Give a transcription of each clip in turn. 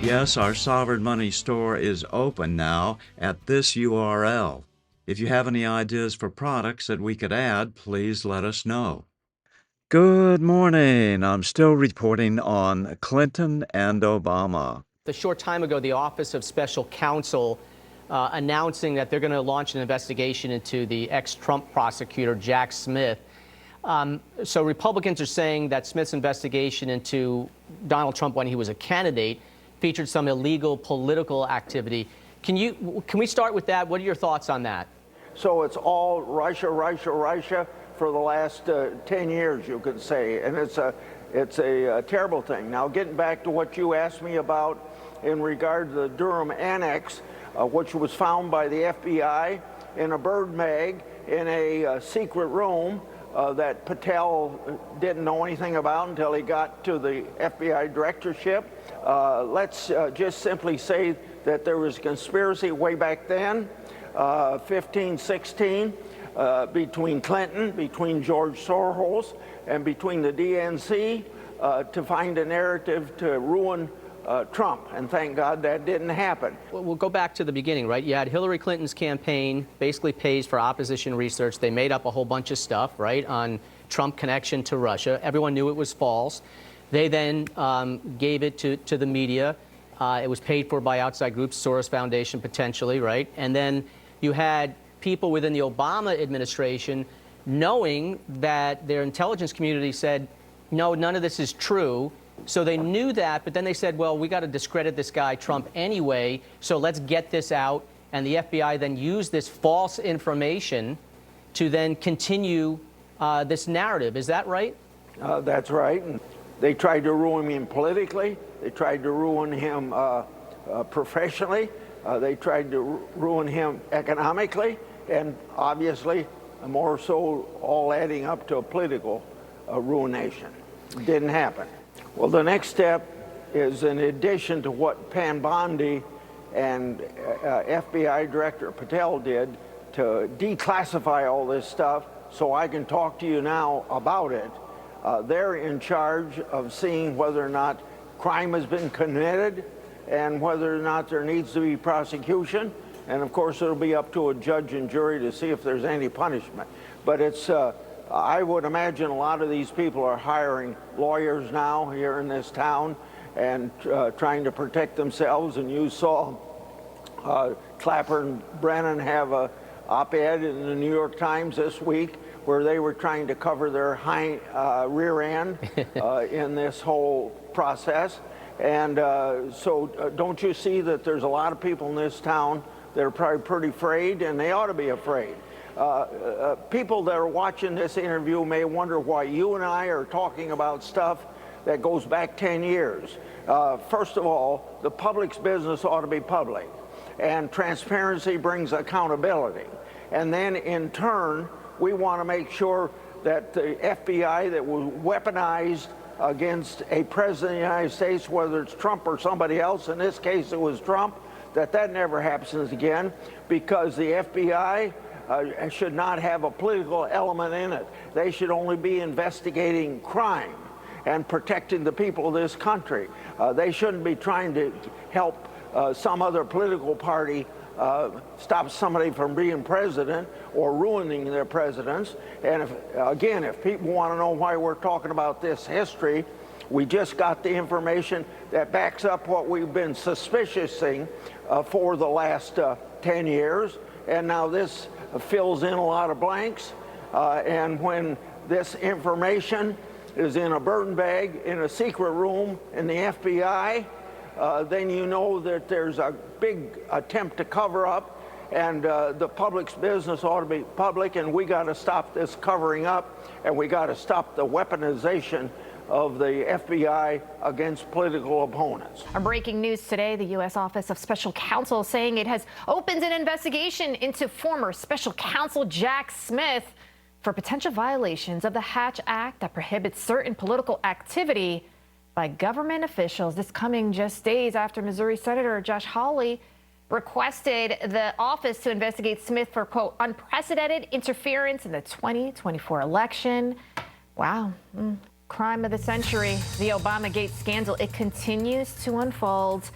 Yes, our sovereign money store is open now at this URL. If you have any ideas for products that we could add, please let us know. Good morning. I'm still reporting on Clinton and Obama. A short time ago, the Office of Special Counsel announcing that they're going to launch an investigation into the ex-Trump prosecutor, Jack Smith. So Republicans are saying that Smith's investigation into Donald Trump when he was a candidate featured some illegal political activity. Can we start with that? What are your thoughts on that? So it's all Russia, Russia, Russia for the last 10 years, you could say, and it's a terrible thing. Now, getting back to what you asked me about in regard to the Durham Annex, which was found by the FBI in a bird mag in a secret room that Patel didn't know anything about until he got to the FBI directorship. Let's just simply say that there was conspiracy way back then, 15, 16, between Clinton, between George Soros, and between the DNC to find a narrative to ruin Trump, and thank God that didn't happen. Well, we'll go back to the beginning, right? You had Hillary Clinton's campaign basically pays for opposition research. They made up a whole bunch of stuff, right, on Trump connection to Russia. Everyone knew it was false. They then gave it to the media. It was paid for by outside groups, Soros Foundation potentially, right? And then you had people within the Obama administration knowing that their intelligence community said, no, none of this is true. So they knew that, but then they said, well, we got to discredit this guy, Trump, anyway, so let's get this out. And the FBI then used this false information to then continue this narrative. Is that right? That's right. And they tried to ruin him politically. They tried to ruin him professionally. They tried to ruin him economically. And obviously, more so, all adding up to a political ruination. It didn't happen. Well, the next step is, in addition to what Pam Bondi and FBI Director Patel did to declassify all this stuff so I can talk to you now about it, they're in charge of seeing whether or not crime has been committed and whether or not there needs to be prosecution. And of course, it'll be up to a judge and jury to see if there's any punishment. But it's I would imagine a lot of these people are hiring lawyers now here in this town and trying to protect themselves. And you saw Clapper and Brennan have a op-ed in the New York Times this week where they were trying to cover their rear end in this whole process. And so don't you see that there's a lot of people in this town that are probably pretty afraid, and they ought to be afraid. People that are watching this interview may wonder why you and I are talking about stuff that goes back 10 years. First of all, the public's business ought to be public, and transparency brings accountability. And then in turn, we want to make sure that the FBI that was weaponized against a president of the United States, whether it's Trump or somebody else, in this case it was Trump, that never happens again, because the FBI should not have a political element in it. They should only be investigating crime and protecting the people of this country. They shouldn't be trying to help some other political party stop somebody from being president or ruining their presidents. And if people want to know why we're talking about this history, we just got the information that backs up what we've been suspiciousing for the last 10 years. And now this fills in a lot of blanks. And when this information is in a burn bag in a secret room in the FBI, then you know that there's a big attempt to cover up, and the public's business ought to be public, and we got to stop this covering up, and we got to stop the weaponization of the FBI against political opponents. Our breaking news today, the U.S. Office of Special Counsel saying it has opened an investigation into former Special Counsel Jack Smith for potential violations of the Hatch Act that prohibits certain political activity by government officials. This coming just days after Missouri Senator Josh Hawley requested the office to investigate Smith for, quote, unprecedented interference in the 2024 election. Wow. Crime of the century, the Obamagate scandal. It continues to unfold.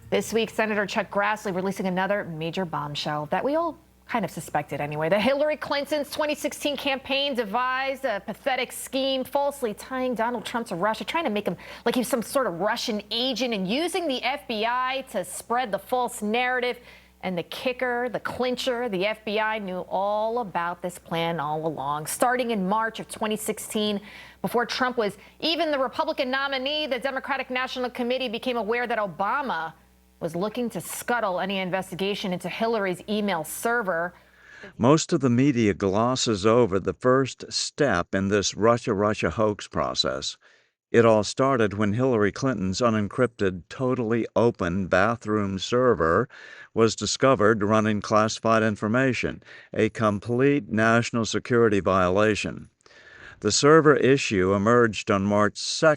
This week, Senator Chuck Grassley releasing another major bombshell that we all kind of suspected anyway. The Hillary Clinton's 2016 campaign devised a pathetic scheme falsely tying Donald Trump to Russia, trying to make him like he's some sort of Russian agent and using the FBI to spread the false narrative. And the kicker, the clincher, the FBI knew all about this plan all along. Starting in March of 2016, before Trump was even the Republican nominee, the Democratic National Committee became aware that Obama was looking to scuttle any investigation into Hillary's email server. Most of the media glosses over the first step in this Russia hoax process. It all started when Hillary Clinton's unencrypted, totally open bathroom server was discovered running classified information, a complete national security violation. The server issue emerged on March 2,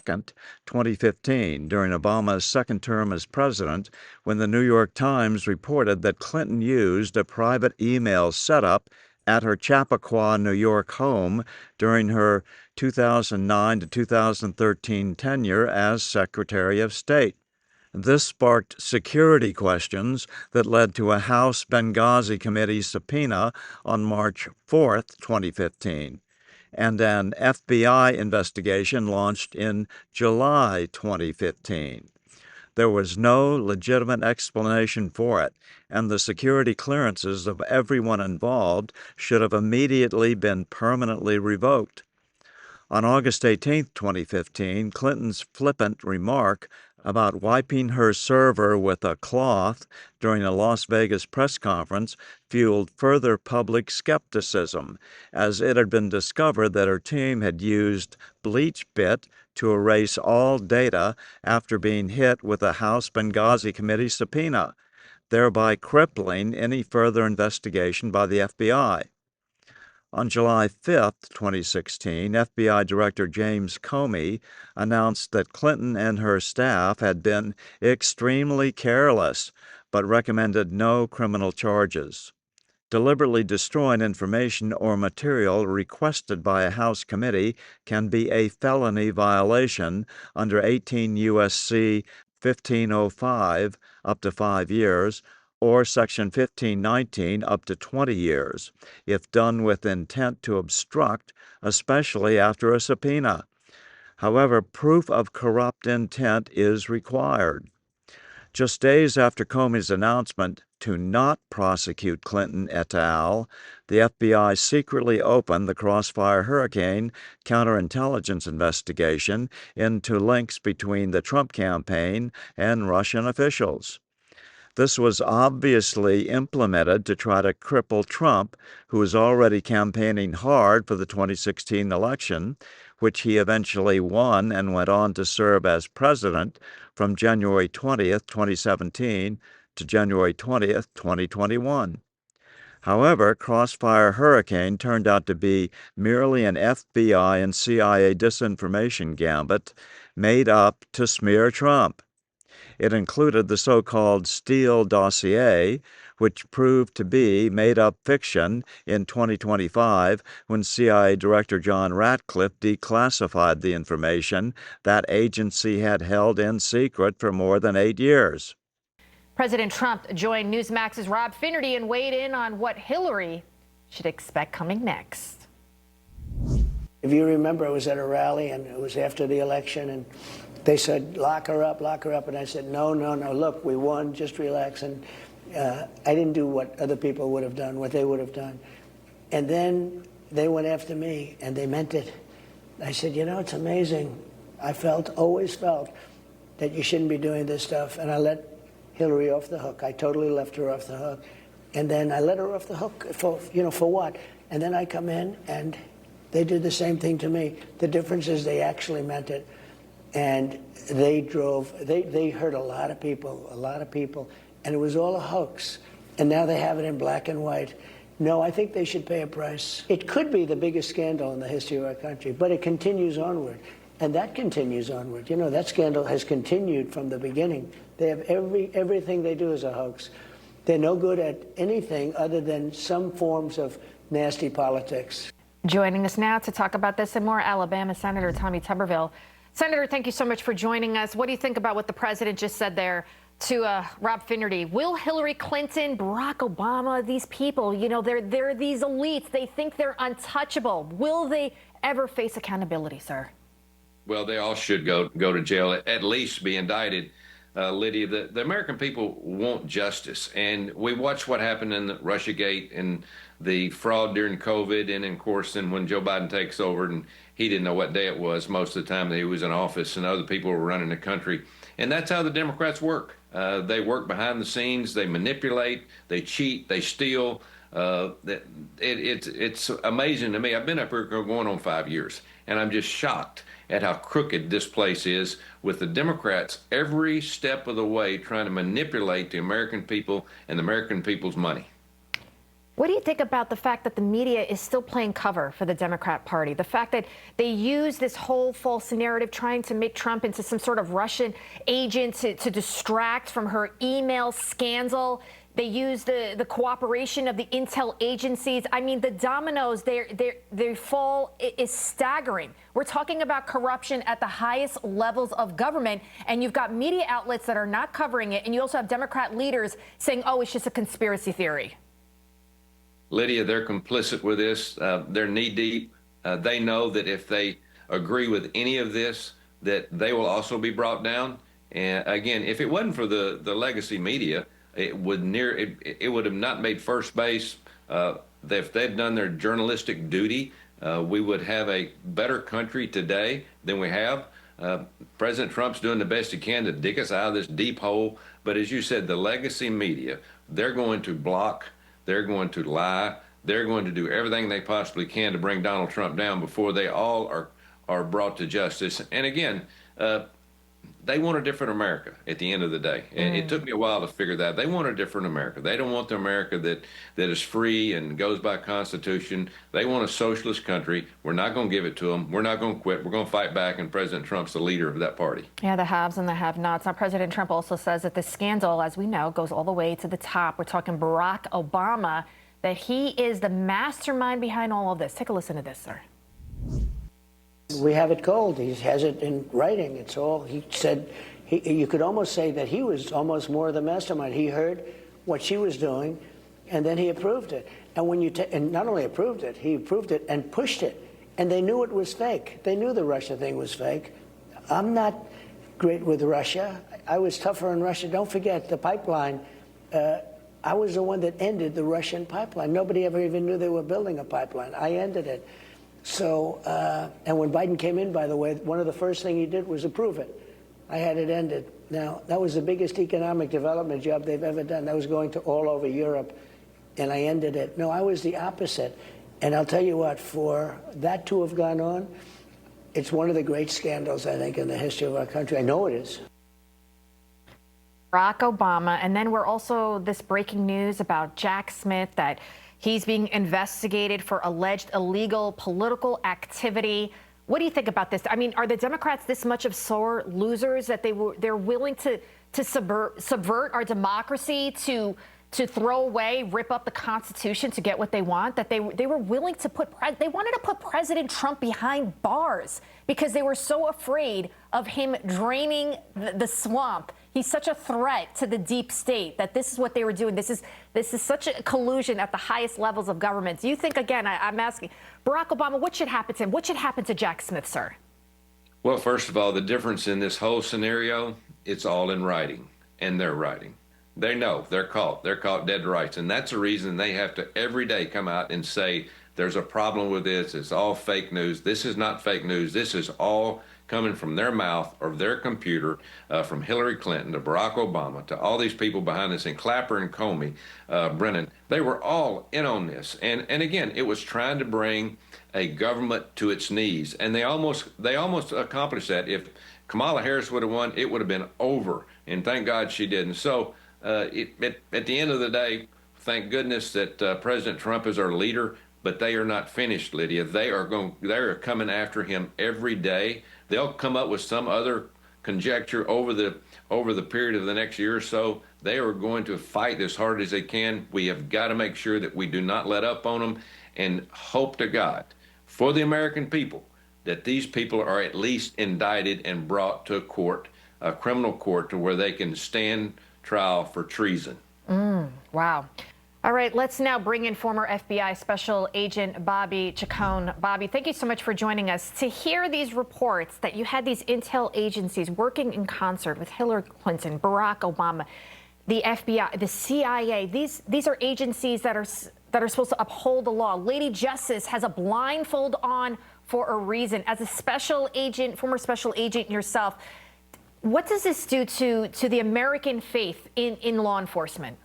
2015, during Obama's second term as president, when the New York Times reported that Clinton used a private email setup at her Chappaqua, New York home during her 2009 to 2013 tenure as Secretary of State. This sparked security questions that led to a House Benghazi Committee subpoena on March 4, 2015. And an FBI investigation launched in July 2015. There was no legitimate explanation for it, and the security clearances of everyone involved should have immediately been permanently revoked. On August 18, 2015, Clinton's flippant remark about wiping her server with a cloth during a Las Vegas press conference fueled further public skepticism, as it had been discovered that her team had used BleachBit to erase all data after being hit with a House Benghazi Committee subpoena, thereby crippling any further investigation by the FBI. On July 5, 2016, FBI Director James Comey announced that Clinton and her staff had been extremely careless, but recommended no criminal charges. Deliberately destroying information or material requested by a House committee can be a felony violation under 18 U.S.C. 1505, up to 5 years, or Section 1519, up to 20 years, if done with intent to obstruct, especially after a subpoena. However, proof of corrupt intent is required. Just days after Comey's announcement to not prosecute Clinton et al., the FBI secretly opened the Crossfire Hurricane counterintelligence investigation into links between the Trump campaign and Russian officials. This was obviously implemented to try to cripple Trump, who was already campaigning hard for the 2016 election, which he eventually won and went on to serve as president from January 20th, 2017 to January 20th, 2021. However, Crossfire Hurricane turned out to be merely an FBI and CIA disinformation gambit made up to smear Trump. It included the so-called Steele dossier, which proved to be made-up fiction in 2025 when CIA Director John Ratcliffe declassified the information that agency had held in secret for more than 8 years. President Trump joined Newsmax's Rob Finnerty and weighed in on what Hillary should expect coming next. If you remember, I was at a rally, and it was after the election, and they said, lock her up, and I said, no, look, we won, just relax. And I didn't do what other people would have done, what they would have done. And then they went after me, and they meant it. I said, you know, it's amazing. I always felt that you shouldn't be doing this stuff, and I let Hillary off the hook. I totally left her off the hook. And then I let her off the hook for what? And then I come in, and they did the same thing to me. The difference is they actually meant it. And they hurt a lot of people, and it was all a hoax. And now they have it in black and white. No, I think they should pay a price. It could be the biggest scandal in the history of our country, but it continues onward. And that continues onward. You know, that scandal has continued from the beginning. They have everything they do is a hoax. They're no good at anything other than some forms of nasty politics. Joining us now to talk about this and more, Alabama Senator Tommy Tuberville. Senator, thank you so much for joining us. What do you think about what the president just said there? To Rob Finnerty, will Hillary Clinton, Barack Obama, these people, you know, they're these elites. They think they're untouchable. Will they ever face accountability, sir? Well, they all should go to jail, at least be indicted. Lydia, the American people want justice, and we watched what happened in the Russiagate and the fraud during COVID, and of course, then when Joe Biden takes over, and he didn't know what day it was most of the time that he was in office, and other people were running the country, and that's how the Democrats work. They work behind the scenes. They manipulate. They cheat. They steal. It's amazing to me. I've been up here going on 5 years, and I'm just shocked at how crooked this place is, with the Democrats every step of the way trying to manipulate the American people and the American people's money. What do you think about the fact that the media is still playing cover for the Democrat Party? The fact that they use this whole false narrative trying to make Trump into some sort of Russian agent to distract from her email scandal. They use the cooperation of the intel agencies. I mean, the dominoes, they fall is staggering. We're talking about corruption at the highest levels of government, and you've got media outlets that are not covering it, and you also have Democrat leaders saying, oh, it's just a conspiracy theory. Lydia, they're complicit with this. They're knee-deep. They know that if they agree with any of this, that they will also be brought down. And again, if it wasn't for the legacy media, it would have not made first base. If they'd done their journalistic duty, we would have a better country today than we have. President Trump's doing the best he can to dig us out of this deep hole. But as you said, the legacy media, they're going to block, they're going to lie, they're going to do everything they possibly can to bring Donald Trump down before they all are brought to justice. And again, they want a different America at the end of the day. And it took me a while to figure that. They want a different America. They don't want the America that is free and goes by Constitution. They want a socialist country. We're not going to give it to them. We're not going to quit. We're going to fight back, and President Trump's the leader of that party. Yeah, the haves and the have-nots. Now, President Trump also says that the scandal, as we know, goes all the way to the top. We're talking Barack Obama, that he is the mastermind behind all of this. Take a listen to this, sir. We have it cold. He has it in writing. It's all he said. You could almost say that he was almost more the mastermind. He heard what she was doing, and then he approved it. And when you and not only approved it, he approved it and pushed it. And they knew it was fake. They knew the Russia thing was fake. I'm not great with Russia. I was tougher on Russia. Don't forget the pipeline. I was the one that ended the Russian pipeline. Nobody ever even knew they were building a pipeline. I ended it. So, and when Biden came in, by the way, one of the first things he did was approve it. I had it ended. Now, that was the biggest economic development job they've ever done. That was going to all over Europe, and I ended it. No, I was the opposite. And I'll tell you what, for that to have gone on, it's one of the great scandals, I think, in the history of our country. I know it is. Barack Obama, and then we're also this breaking news about Jack Smith, that he's being investigated for alleged illegal political activity. What do you think about this? I mean, are the Democrats this much of sore losers that they're willing to subvert our democracy, to throw away, rip up the Constitution to get what they want? That they were willing to they wanted to put President Trump behind bars because they were so afraid of him draining the swamp. He's such a threat to the deep state that this is what they were doing. This is such a collusion at the highest levels of government. Do you think, again, I'm asking, Barack Obama, what should happen to him? What should happen to Jack Smith, sir? Well, first of all, the difference in this whole scenario, it's all in writing, and they're writing. They know they're caught dead to rights. And that's the reason they have to every day come out and say, there's a problem with this. It's all fake news. This is not fake news. This is all coming from their mouth or their computer, from Hillary Clinton to Barack Obama to all these people behind this, and Clapper and Comey, Brennan. They were all in on this. And again, it was trying to bring a government to its knees. And they almost accomplished that. If Kamala Harris would have won, it would have been over. And thank God she didn't. So at the end of the day, thank goodness that President Trump is our leader, but they are not finished, Lydia. They are coming after him every day. They'll come up with some other conjecture over the period of the next year or so. They are going to fight as hard as they can. We have got to make sure that we do not let up on them, and hope to God for the American people that these people are at least indicted and brought to a court, a criminal court, to where they can stand trial for treason. Wow. All right, let's now bring in former FBI Special Agent Bobby Chacon. Bobby, thank you so much for joining us. To hear these reports that you had these intel agencies working in concert with Hillary Clinton, Barack Obama, the FBI, the CIA, these are agencies that are supposed to uphold the law. Lady Justice has a blindfold on for a reason. As a special agent, former special agent yourself, what does this do to the American faith in law enforcement?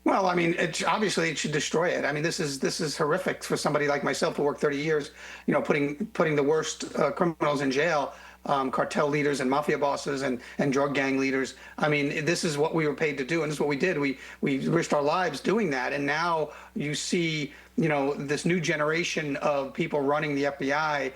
Well, I mean, obviously it should destroy it. I mean, this is horrific for somebody like myself who worked 30 years, you know, putting the worst criminals in jail, cartel leaders and mafia bosses and drug gang leaders. I mean, this is what we were paid to do, and this is what we did. We risked our lives doing that, and now you see, you know, this new generation of people running the FBI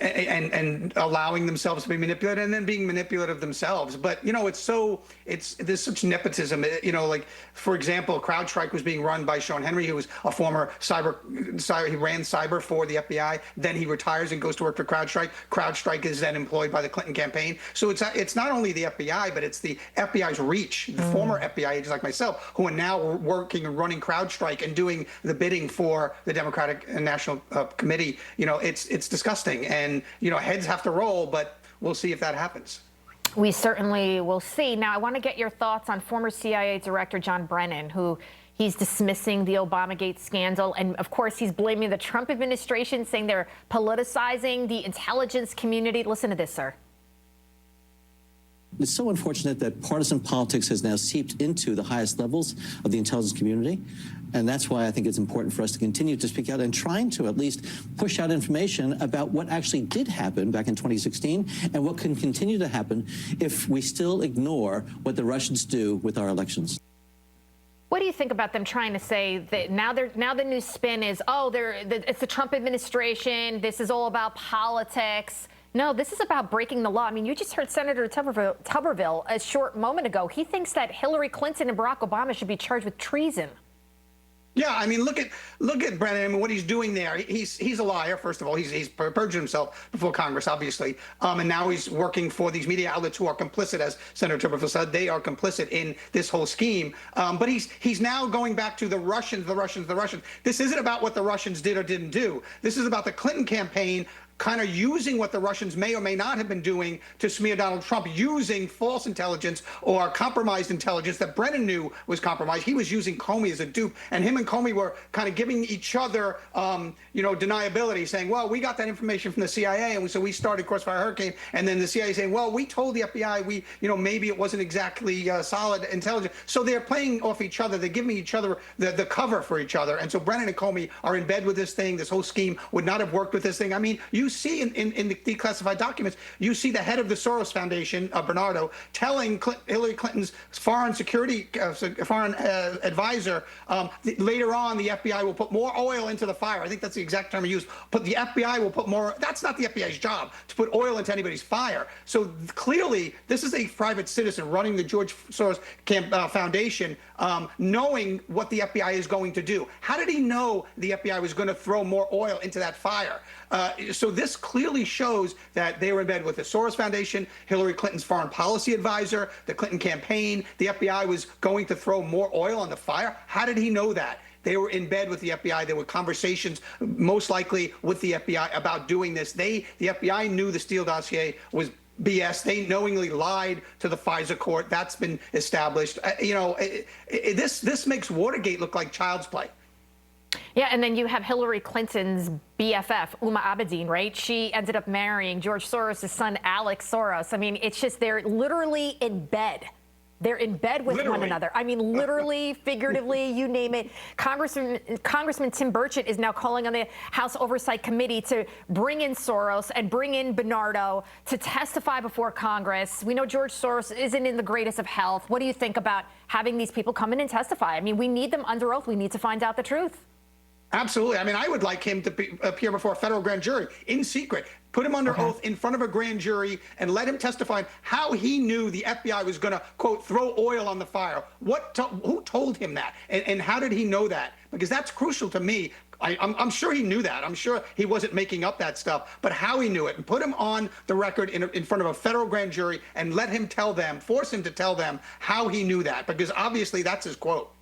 and allowing themselves to be manipulated and then being manipulative themselves. But, you know, there's such nepotism. You know, like, for example, CrowdStrike was being run by Sean Henry, who was a former he ran cyber for the FBI. Then he retires and goes to work for CrowdStrike. CrowdStrike is then employed by the Clinton campaign. So it's not only the FBI, but it's the FBI's reach, the former FBI agents like myself, who are now working and running CrowdStrike and doing the bidding for the Democratic National Committee. You know, it's disgusting, and you know, heads have to roll, but we'll see if that happens. We certainly will see. Now, I want to get your thoughts on former CIA Director John Brennan, who he's dismissing the Obamagate scandal, and of course he's blaming the Trump administration, saying they're politicizing the intelligence community. Listen to this, sir. It's so unfortunate that partisan politics has now seeped into the highest levels of the intelligence community. And that's why I think it's important for us to continue to speak out and trying to at least push out information about what actually did happen back in 2016 and what can continue to happen if we still ignore what the Russians do with our elections. What do you think about them trying to say that now the new spin is, oh, it's the Trump administration, this is all about politics? No, this is about breaking the law. I mean, you just heard Senator Tuberville a short moment ago. He thinks that Hillary Clinton and Barack Obama should be charged with treason. Yeah, I mean, look at Brennan. I mean, what he's doing there. He's a liar. First of all, he's perjured himself before Congress, obviously, and now he's working for these media outlets who are complicit, as Senator Tuberville said. They are complicit in this whole scheme. But he's now going back to the Russians. This isn't about what the Russians did or didn't do. This is about the Clinton campaign kind of using what the Russians may or may not have been doing to smear Donald Trump, using false intelligence or compromised intelligence that Brennan knew was compromised. He was using Comey as a dupe, and him and Comey were kind of giving each other, you know, deniability, saying, well, we got that information from the CIA, and so we started Crossfire Hurricane, and then the CIA saying, well, we told the FBI, you know, maybe it wasn't exactly solid intelligence. So they're playing off each other. They're giving each other the cover for each other, and so Brennan and Comey are in bed with this thing. This whole scheme would not have worked with this thing. I mean, you see in the declassified documents, you see the head of the Soros Foundation, Bernardo, telling Hillary Clinton's foreign advisor, later on the FBI will put more oil into the fire. I think that's the exact term he used. But the FBI will put more. That's not the FBI's job to put oil into anybody's fire. So clearly, this is a private citizen running the George Soros Foundation, knowing what the FBI is going to do. How did he know the FBI was going to throw more oil into that fire? So this clearly shows that they were in bed with the Soros Foundation, Hillary Clinton's foreign policy advisor, the Clinton campaign. The FBI was going to throw more oil on the fire. How did he know that? They were in bed with the FBI. There were conversations, most likely with the FBI, about doing this. The FBI knew the Steele dossier was BS. They knowingly lied to the FISA court. That's been established. You know, this makes Watergate look like child's play. Yeah, and then you have Hillary Clinton's BFF, Uma Abedin, right? She ended up marrying George Soros' son, Alex Soros. I mean, it's just they're literally in bed. They're in bed with one another. I mean, literally, figuratively, you name it. Congressman Tim Burchett is now calling on the House Oversight Committee to bring in Soros and bring in Bernardo to testify before Congress. We know George Soros isn't in the greatest of health. What do you think about having these people come in and testify? I mean, we need them under oath. We need to find out the truth. Absolutely. I mean, I would like him to appear before a federal grand jury in secret, put him under oath in front of a grand jury, and let him testify how he knew the FBI was going to, quote, throw oil on the fire. Who told him that? And how did he know that? Because that's crucial to me. I'm sure he knew that. I'm sure he wasn't making up that stuff, but how he knew it, and put him on the record in front of a federal grand jury and let him tell them, force him to tell them how he knew that, because obviously that's his quote.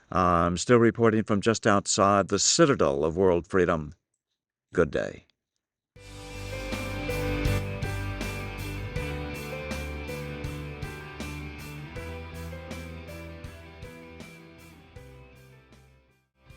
I'm still reporting from just outside the citadel of world freedom. Good day.